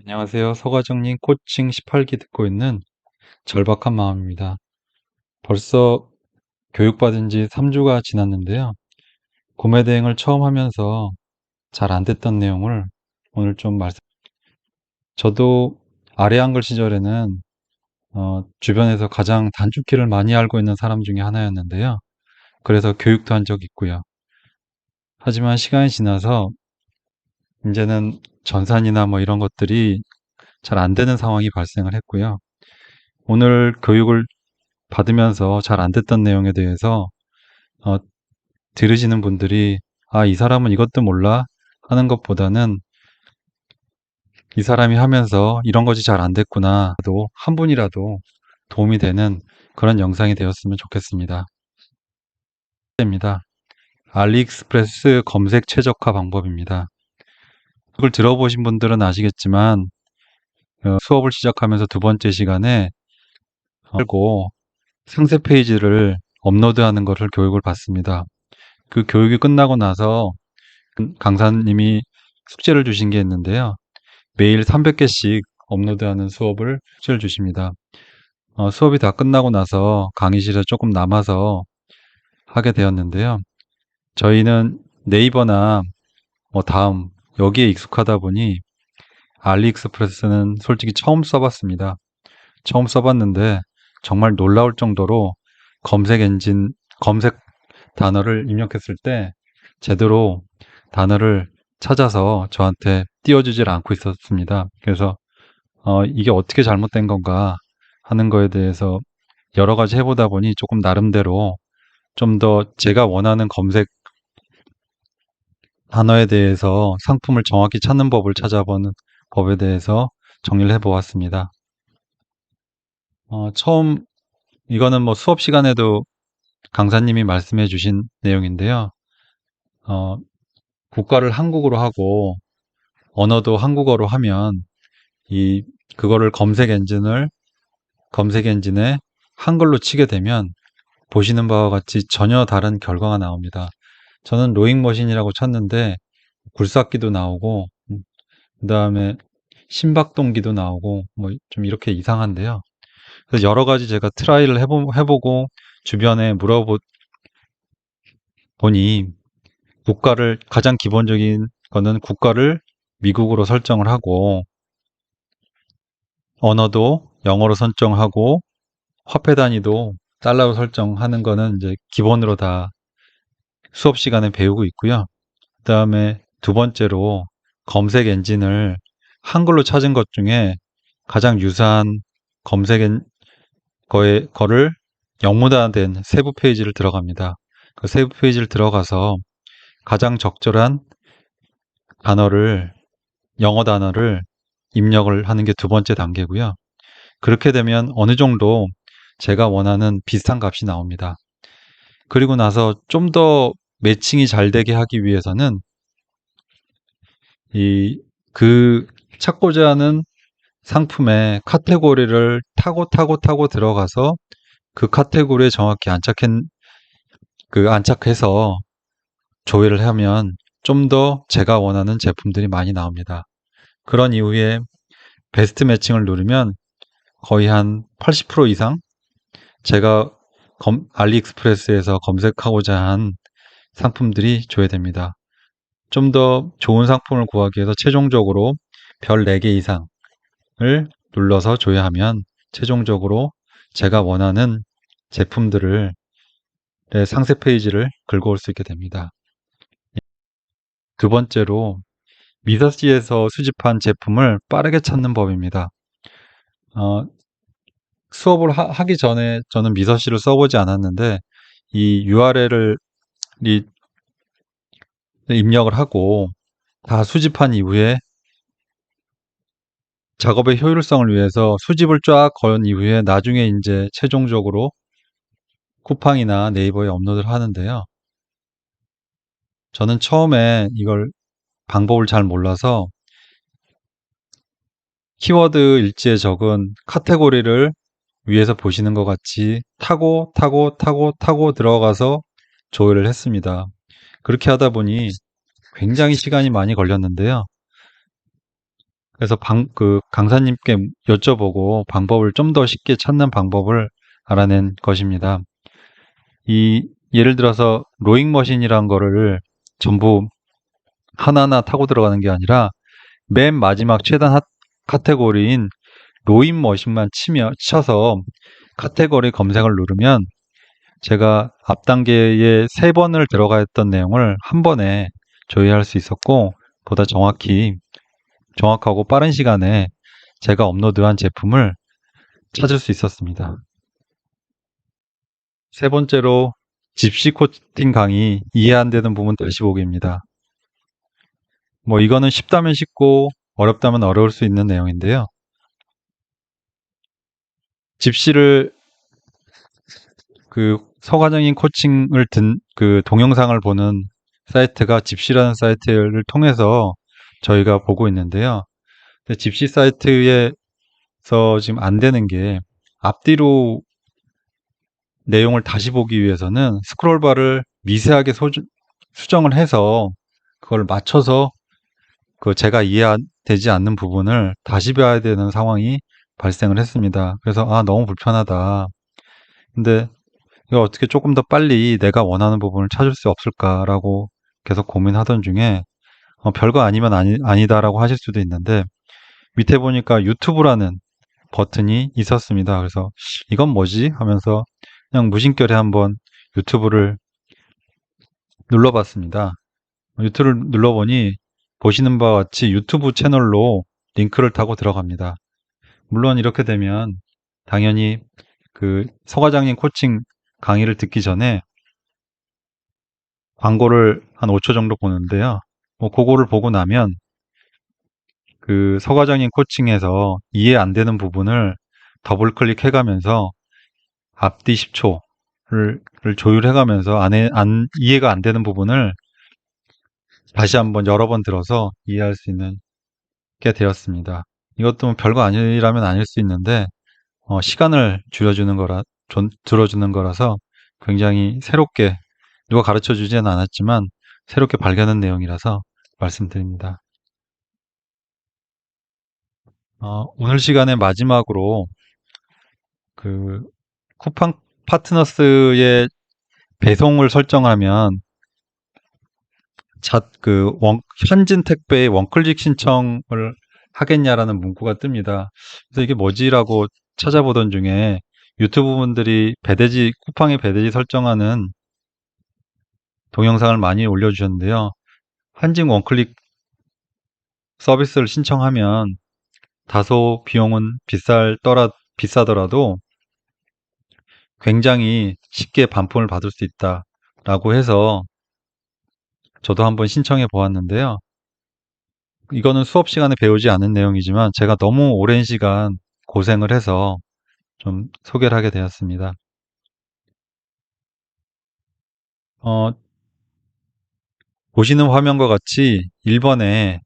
안녕하세요. 서과정님 코칭 18기 듣고 있는 절박한 마음입니다. 벌써 교육받은 지 3주가 지났는데요. 구매 대행을 처음 하면서 잘 안 됐던 내용을 오늘 좀 저도 아래 한글 시절에는 주변에서 가장 단축키를 많이 알고 있는 사람 중에 하나였는데요. 그래서 교육도 한 적이 있고요. 하지만 시간이 지나서 이제는 전산이나 뭐 이런 것들이 잘 안 되는 상황이 발생을 했고요. 오늘 교육을 받으면서 잘 안 됐던 내용에 대해서 어, 들으시는 분들이 이 사람은 이것도 몰라 하는 것보다는 이 사람이 하면서 이런 것이 잘 안 됐구나 또 한 분이라도 도움이 되는 그런 영상이 되었으면 좋겠습니다. 입니다. 알리익스프레스 검색 최적화 방법입니다. 이걸 들어보신 분들은 아시겠지만 수업을 시작하면서 두 번째 시간에 알고 상세 페이지를 업로드하는 것을 교육을 받습니다. 그 교육이 끝나고 나서 강사님이 숙제를 주신 게 있는데요. 매일 300개씩 업로드하는 숙제를 주십니다. 수업이 다 끝나고 나서 강의실에 조금 남아서 하게 되었는데요. 저희는 네이버나 다음 여기에 익숙하다 보니 알리익스프레스는 솔직히 처음 써봤습니다. 처음 써봤는데 정말 놀라울 정도로 검색 단어를 입력했을 때 제대로 단어를 찾아서 저한테 띄워주질 않고 있었습니다. 그래서 이게 어떻게 잘못된 건가 하는 거에 대해서 여러 가지 해보다 보니 조금 나름대로 좀 더 제가 원하는 검색 단어에 대해서 상품을 정확히 찾는 법을 찾아보는 법에 대해서 정리를 해보았습니다. 처음 이거는 뭐 수업 시간에도 강사님이 말씀해 주신 내용인데요. 어, 국가를 한국어로 하고 언어도 한국어로 하면 그거를 검색 엔진에 한글로 치게 되면 보시는 바와 같이 전혀 다른 결과가 나옵니다. 저는 로잉머신이라고 쳤는데 굴삭기도 나오고 그다음에 심박동기도 나오고 뭐 좀 이렇게 이상한데요. 그래서 여러 가지 제가 트라이를 해보고 주변에 물어보니 가장 기본적인 거는 국가를 미국으로 설정을 하고 언어도 영어로 설정하고 화폐 단위도 달러로 설정하는 거는 이제 기본으로 다 수업 시간에 배우고 있고요. 그 다음에 두 번째로 검색 엔진을 한글로 찾은 것 중에 가장 유사한 검색 거를 영문화된 세부 페이지를 들어갑니다. 그 세부 페이지를 들어가서 가장 적절한 영어 단어를 입력을 하는 게 두 번째 단계고요. 그렇게 되면 어느 정도 제가 원하는 비슷한 값이 나옵니다. 그리고 나서 좀 더 매칭이 잘 되게 하기 위해서는 찾고자 하는 상품의 카테고리를 타고 들어가서 그 카테고리에 정확히 안착해서 조회를 하면 좀 더 제가 원하는 제품들이 많이 나옵니다. 그런 이후에 베스트 매칭을 누르면 거의 한 80% 이상 제가 알리익스프레스에서 검색하고자 한 상품들이 조회됩니다. 좀 더 좋은 상품을 구하기 위해서 최종적으로 별 4개 이상을 눌러서 조회하면 최종적으로 제가 원하는 제품들을 상세 페이지를 긁어올 수 있게 됩니다. 두 번째로 미서시에서 수집한 제품을 빠르게 찾는 법입니다. 수업을 하기 전에 저는 미서시를 써보지 않았는데 이 URL을 입력을 하고 다 수집한 이후에 작업의 효율성을 위해서 수집을 쫙 건 이후에 나중에 이제 최종적으로 쿠팡이나 네이버에 업로드를 하는데요. 저는 처음에 이걸 방법을 잘 몰라서 키워드 일지에 적은 카테고리를 위에서 보시는 것 같이 타고 들어가서 조회를 했습니다. 그렇게 하다 보니 굉장히 시간이 많이 걸렸는데요. 그래서 강사님께 여쭤보고 방법을 좀 더 쉽게 찾는 방법을 알아낸 것입니다. 예를 들어서 로잉머신이란 거를 전부 하나하나 타고 들어가는 게 아니라 맨 마지막 최단 카테고리인 로잉머신만 쳐서 카테고리 검색을 누르면 제가 앞 단계에 3번을 들어가 했던 내용을 한 번에 조회할 수 있었고, 보다 정확하고 빠른 시간에 제가 업로드한 제품을 찾을 수 있었습니다. 세 번째로, 집시 코팅 강의 이해 안 되는 부분 다시 보기입니다. 이거는 쉽다면 쉽고 어렵다면 어려울 수 있는 내용인데요. 집시를 서과정인 코칭을 동영상을 보는 사이트가 집시라는 사이트를 통해서 저희가 보고 있는데요. 근데 집시 사이트에서 지금 안 되는 게, 앞뒤로 내용을 다시 보기 위해서는 스크롤바를 미세하게 수정을 해서 그걸 맞춰서 제가 이해되지 않는 부분을 다시 봐야 되는 상황이 발생을 했습니다. 그래서 너무 불편하다. 근데 이거 어떻게 조금 더 빨리 내가 원하는 부분을 찾을 수 없을까라고 계속 고민하던 중에, 별거 아니면 아니다라고 하실 수도 있는데, 밑에 보니까 유튜브라는 버튼이 있었습니다. 그래서 이건 뭐지? 하면서 그냥 무심결에 한번 유튜브를 눌러봤습니다. 유튜브를 눌러보니 보시는 바와 같이 유튜브 채널로 링크를 타고 들어갑니다. 물론 이렇게 되면 당연히 서 과장님 코칭 강의를 듣기 전에 광고를 한 5초 정도 보는데요. 그거를 보고 나면 서 과장님 코칭에서 이해 안 되는 부분을 더블 클릭해가면서 앞뒤 10초를 조율해가면서 이해가 안 되는 부분을 다시 한번 여러 번 들어서 이해할 수 있는 게 되었습니다. 이것도 별거 아니라면 아닐 수 있는데, 시간을 들어주는 거라서 굉장히 새롭게, 누가 가르쳐 주지는 않았지만 새롭게 발견한 내용이라서 말씀드립니다. 오늘 시간의 마지막으로 쿠팡 파트너스의 배송을 설정하면 현진 택배에 원클릭 신청을 하겠냐라는 문구가 뜹니다. 그래서 이게 뭐지라고 찾아보던 중에 유튜브 분들이 쿠팡의 배대지 설정하는 동영상을 많이 올려주셨는데요. 한진 원클릭 서비스를 신청하면 다소 비용은 비싸더라도 굉장히 쉽게 반품을 받을 수 있다라고 해서 저도 한번 신청해 보았는데요. 이거는 수업 시간에 배우지 않은 내용이지만 제가 너무 오랜 시간 고생을 해서 좀 소개를 하게 되었습니다. 보시는 화면과 같이 1번에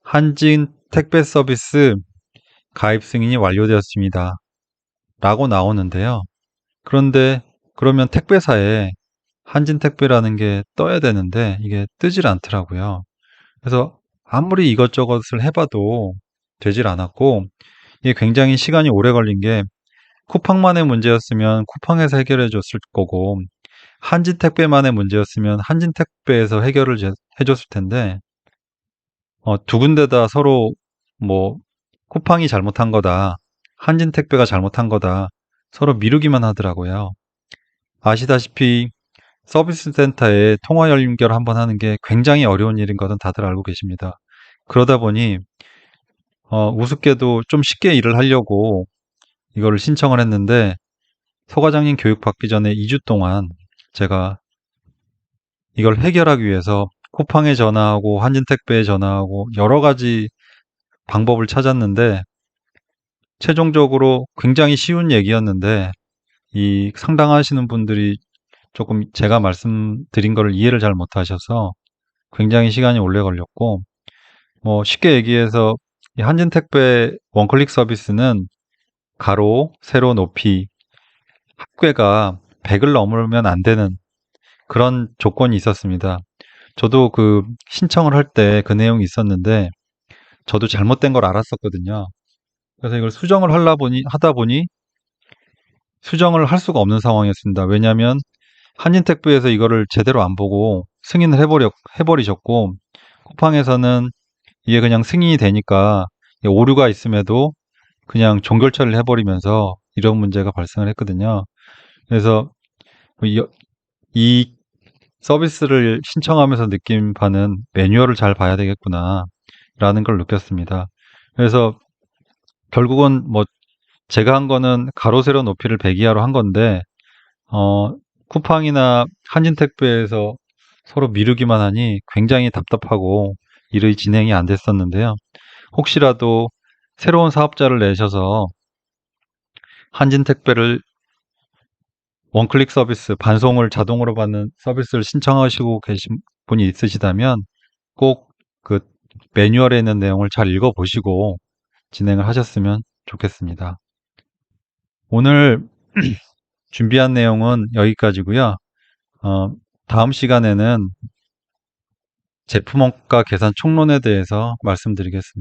한진 택배 서비스 가입 승인이 완료되었습니다 라고 나오는데요. 그런데 그러면 택배사에 한진 택배라는 게 떠야 되는데 이게 뜨질 않더라고요. 그래서 아무리 이것저것을 해봐도 되질 않았고, 이게 굉장히 시간이 오래 걸린 게, 쿠팡만의 문제였으면 쿠팡에서 해결해 줬을 거고, 한진 택배만의 문제였으면 한진 택배에서 해결을 해줬을 텐데, 두 군데 다 서로 쿠팡이 잘못한 거다, 한진 택배가 잘못한 거다, 서로 미루기만 하더라고요. 아시다시피 서비스 센터에 통화 연결 한번 하는 게 굉장히 어려운 일인 것은 다들 알고 계십니다. 그러다 보니 우습게도 좀 쉽게 일을 하려고 이거를 신청을 했는데, 서 과장님 교육 받기 전에 2주 동안 제가 이걸 해결하기 위해서 쿠팡에 전화하고 한진택배에 전화하고 여러 가지 방법을 찾았는데, 최종적으로 굉장히 쉬운 얘기였는데 이 상담하시는 분들이 조금 제가 말씀드린 거를 이해를 잘 못하셔서 굉장히 시간이 오래 걸렸고, 쉽게 얘기해서 이 한진택배 원클릭 서비스는 가로, 세로, 높이 합계가 100을 넘으면 안 되는 그런 조건이 있었습니다. 저도 신청을 할 때 그 내용이 있었는데, 저도 잘못된 걸 알았었거든요. 그래서 이걸 하다 보니 수정을 할 수가 없는 상황이었습니다. 왜냐하면 한진택배에서 이거를 제대로 안 보고 승인을 해버리셨고, 쿠팡에서는 이게 그냥 승인이 되니까 오류가 있음에도 그냥 종결 처리를 해버리면서 이런 문제가 발생을 했거든요. 그래서 이, 이 서비스를 신청하면서 느낀 바는 매뉴얼을 잘 봐야 되겠구나 라는 걸 느꼈습니다. 그래서 결국은 뭐 제가 한 거는 가로 세로 높이를 100 이하로 한 건데, 쿠팡이나 한진택배에서 서로 미루기만 하니 굉장히 답답하고 일의 진행이 안 됐었는데요. 혹시라도 새로운 사업자를 내셔서 한진택배를 원클릭 서비스, 반송을 자동으로 받는 서비스를 신청하시고 계신 분이 있으시다면 꼭 그 매뉴얼에 있는 내용을 잘 읽어보시고 진행을 하셨으면 좋겠습니다. 오늘 준비한 내용은 여기까지고요. 다음 시간에는 제품원가 계산 총론에 대해서 말씀드리겠습니다.